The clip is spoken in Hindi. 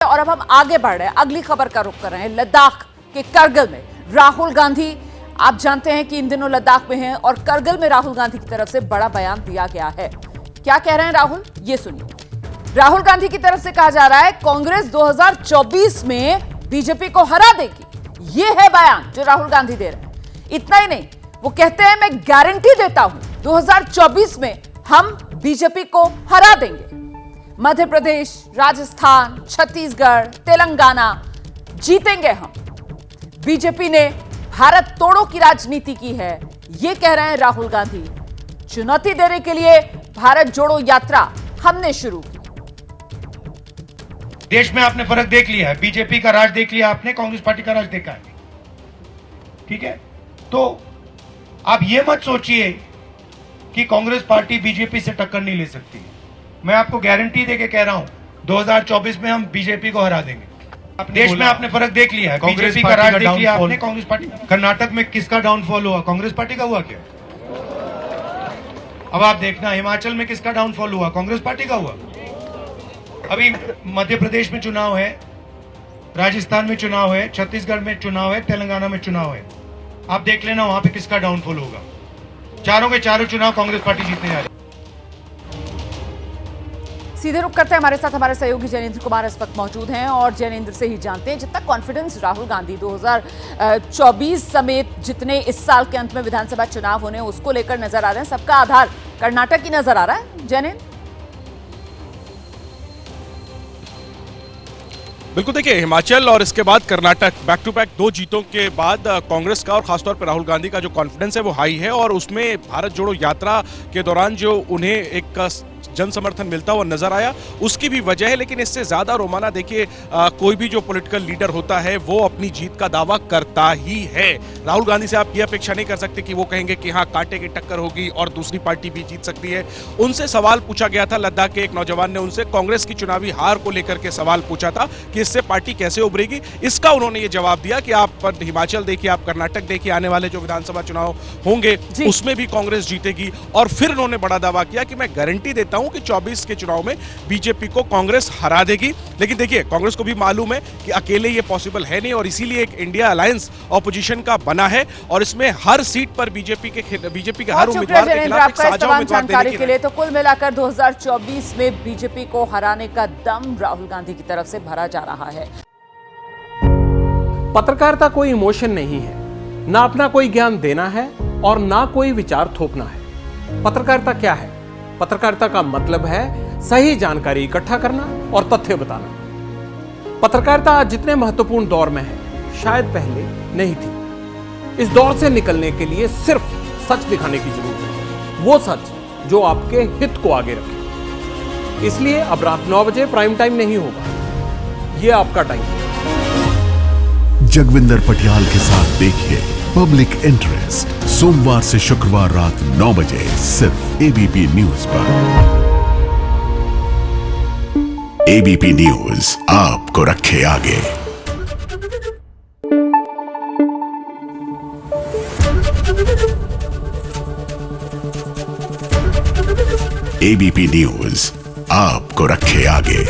और अब हम आगे बढ़ रहे हैं, अगली खबर का रुख कर रहे हैं लद्दाख के करगिल में। राहुल गांधी, आप जानते हैं कि इन दिनों लद्दाख में हैं और करगिल में राहुल गांधी की तरफ से बड़ा बयान दिया गया है। क्या कह रहे हैं राहुल, ये सुनिए। राहुल गांधी की तरफ से कहा जा रहा है कांग्रेस 2024 में बीजेपी को हरा देगी। ये है बयान जो राहुल गांधी दे रहे हैं। इतना ही नहीं, वो कहते हैं मैं गारंटी देता हूं 2024 में हम बीजेपी को हरा देंगे। मध्य प्रदेश, राजस्थान, छत्तीसगढ़, तेलंगाना जीतेंगे हम। बीजेपी ने भारत तोड़ो की राजनीति की है, ये कह रहे हैं राहुल गांधी। चुनौती देने के लिए भारत जोड़ो यात्रा हमने शुरू की। देश में आपने फर्क देख लिया है, बीजेपी का राज देख लिया आपने, कांग्रेस पार्टी का राज देखा है। ठीक है, तो आप ये मत सोचिए कि कांग्रेस पार्टी बीजेपी से टक्कर नहीं ले सकती। मैं आपको गारंटी देके कह रहा हूं 2024 में हम बीजेपी को हरा देंगे। देश में आपने फरक देख लिया है, बीजेपी का राज देख लिया आपने, कांग्रेस पार्टी। कर्नाटक में किसका डाउनफॉल हुआ? कांग्रेस पार्टी का हुआ क्या? अब आप देखना हिमाचल में किसका डाउनफॉल हुआ? कांग्रेस पार्टी का हुआ। अभी मध्य प्रदेश में चुनाव है, राजस्थान में चुनाव है, छत्तीसगढ़ में चुनाव है, तेलंगाना में चुनाव है। आप देख लेना वहां पे किसका डाउनफॉल होगा। चारों के चारों चुनाव कांग्रेस पार्टी जीतने जा रही है। सीधे रुक करते हैं, हमारे साथ हमारे सहयोगी जैनेंद्र कुमार इस वक्त मौजूद हैं और जैनेंद्र से ही जानते हैं जितना कॉन्फिडेंस राहुल गांधी 2024 समेत जितने इस साल के अंत में विधानसभा चुनाव होने उसको लेकर नजर आ रहे हैं, सबका आधार कर्नाटक ही नजर आ रहा है। जैनेंद्र, बिल्कुल, देखिए हिमाचल और इसके बाद कर्नाटक बैक टू बैक 2 जीतों के बाद कांग्रेस का और खासतौर पर राहुल गांधी का जो कॉन्फिडेंस है वो हाई है और उसमें भारत जोड़ो यात्रा के दौरान जो उन्हें एक जन समर्थन मिलता हुआ नजर आया उसकी भी वजह है। लेकिन इससे ज्यादा रोमाना देखिए कोई भी जो पॉलिटिकल लीडर होता है वो अपनी जीत का दावा करता ही है। राहुल गांधी से आप ये अपेक्षा नहीं कर सकते कि वो कहेंगे कि हाँ कांटे की टक्कर होगी और दूसरी पार्टी भी जीत सकती है। उनसे सवाल पूछा गया था, लद्दाख के एक नौजवान ने उनसे कांग्रेस की चुनावी हार को लेकर के सवाल पूछा था कि इससे पार्टी कैसे उभरेगी। इसका उन्होंने ये जवाब दिया कि आप हिमाचल देखिए, आप कर्नाटक देखिए, आने वाले जो विधानसभा चुनाव होंगे उसमें भी कांग्रेस जीतेगी। और फिर उन्होंने बड़ा दावा किया कि मैं गारंटी देता हूं कि 24 के चुनाव में बीजेपी को कांग्रेस हरा देगी। लेकिन देखिए कांग्रेस को भी मालूम है कि अकेले ये पॉसिबल है नहीं और इसीलिए एक इंडिया अलायंस ऑपोजिशन का बना है और इसमें हर सीट पर बीजेपी के हर उम्मीदवार के खिलाफ एक साझा उम्मीदवार देने के लिए। तो कुल मिलाकर 2024 में बीजेपी को हराने का दम राहुल गांधी की तरफ से भरा जा रहा है। पत्रकारिता कोई इमोशन नहीं है, ना अपना कोई ज्ञान देना है और ना कोई विचार थोपना है। पत्रकारिता क्या है? पत्रकारिता का मतलब है सही जानकारी इकट्ठा करना और तथ्य बताना। पत्रकारिता आज जितने महत्वपूर्ण दौर में है शायद पहले नहीं थी। इस दौर से निकलने के लिए सिर्फ सच दिखाने की जरूरत है, वो सच जो आपके हित को आगे रखे। इसलिए अब रात 9 बजे प्राइम टाइम नहीं होगा, ये आपका टाइम है। जगविंदर पटियाल के साथ देखिए पब्लिक इंटरेस्ट सोमवार से शुक्रवार रात 9 बजे सिर्फ एबीपी न्यूज पर। एबीपी न्यूज आपको रखे आगे। एबीपी न्यूज आपको रखे आगे।